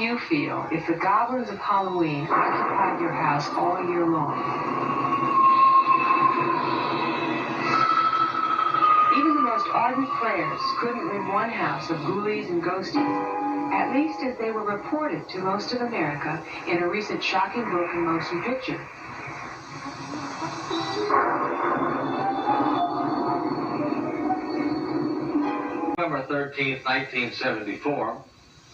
you feel if the goblins of Halloween occupied your house all year long? Even the most ardent prayers couldn't rid one house of ghoulies and ghosties, at least as they were reported to most of America in a recent shocking book and motion picture. November 13th, 1974,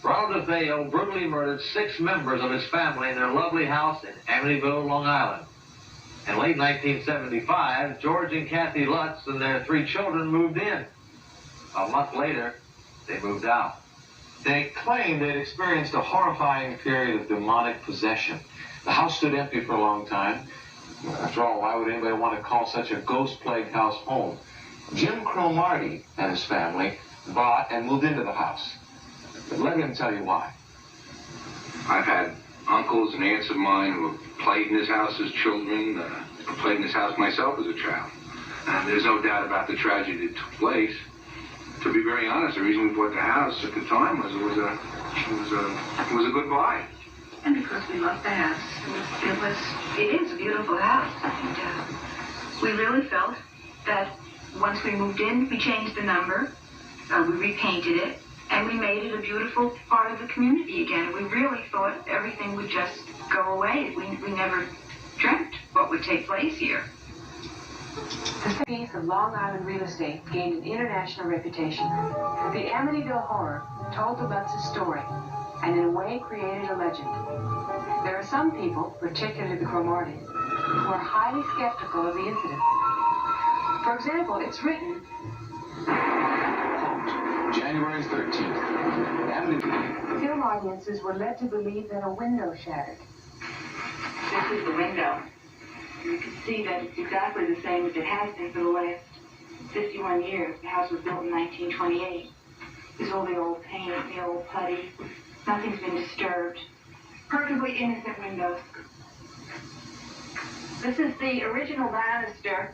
Ronald DeFeo brutally murdered 6 members of his family in their lovely house in Amityville, Long Island. In late 1975, George and Kathy Lutz and their 3 children moved in. A month later, they moved out. They claimed they'd experienced a horrifying period of demonic possession. The house stood empty for a long time. After all, why would anybody want to call such a ghost-plagued house home? Jim Cromartie and his family bought and moved into the house. But let him tell you why. I've had uncles and aunts of mine who have played in this house as children, played in this house myself as a child. And there's no doubt about the tragedy that took place. To be very honest, the reason we bought the house at the time was it was a good buy. And because we loved the house. It is a beautiful house. And we really felt that once we moved in, we changed the number, we repainted it, and we made it a beautiful part of the community again. We really thought everything would just go away. We never dreamt what would take place here. The piece of Long Island real estate gained an international reputation. The Amityville horror told the Lutz's story, and in a way created a legend. There are some people, particularly the Cromarties, who are highly skeptical of the incident. For example, it's written, January 13th, Amityville. Film audiences were led to believe that a window shattered. This is the window. You can see that it's exactly the same as it has been for the last 51 years. The house was built in 1928. There's all the old paint, the old putty. Nothing's been disturbed. Perfectly innocent windows. This is the original banister.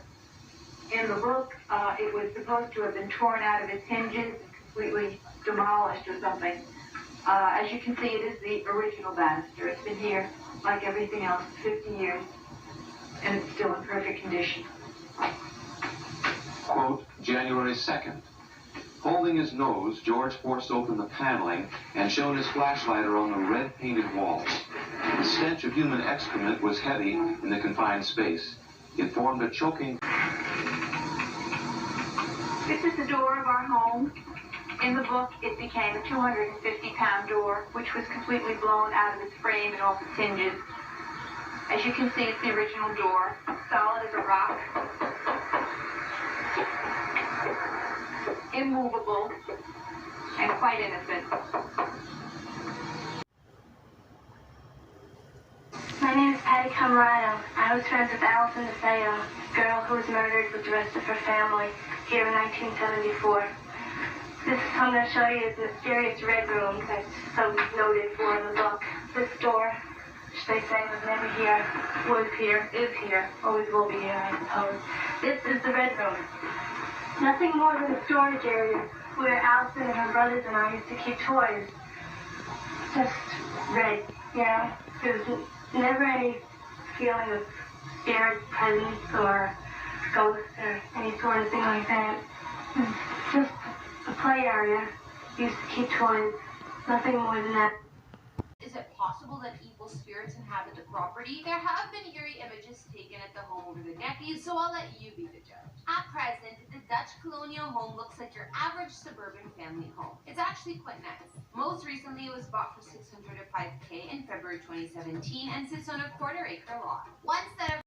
In the book, it was supposed to have been torn out of its hinges and completely demolished or something. As you can see, it is the original banister. It's been here, like everything else, 50 years, and it's still in perfect condition. Quote, January 2nd. Holding his nose, George forced open the paneling and shone his flashlight around the red-painted walls. The stench of human excrement was heavy in the confined space. It formed a choking... This is the door of our home. In the book, it became a 250-pound door, which was completely blown out of its frame and off its hinges. As you can see, it's the original door, solid as a rock, immovable, and quite innocent. My name is Patty Camarano. I was friends with Allison DeFeo, the girl who was murdered with the rest of her family here in 1974. This I'm going to show you is the mysterious red room that's so noted for in the book. This door, which they say was never here, was here, is here, always will be here, I suppose. This is the red room. Nothing more than a storage area where Allison and her brothers and I used to keep toys. Just red, you know? There's never any feeling of spirit presence or ghosts or any sort of thing like that. Just a play area. Used to keep toys. Nothing more than that. Is it possible that evil spirits inhabit the property? There have been eerie images taken at the home over the decades, so I'll let you be the judge. At present, the Dutch colonial home looks like your average suburban family home. It's actually quite nice. Most recently, it was bought for $605K in February 2017 and sits on a quarter-acre lot. One set of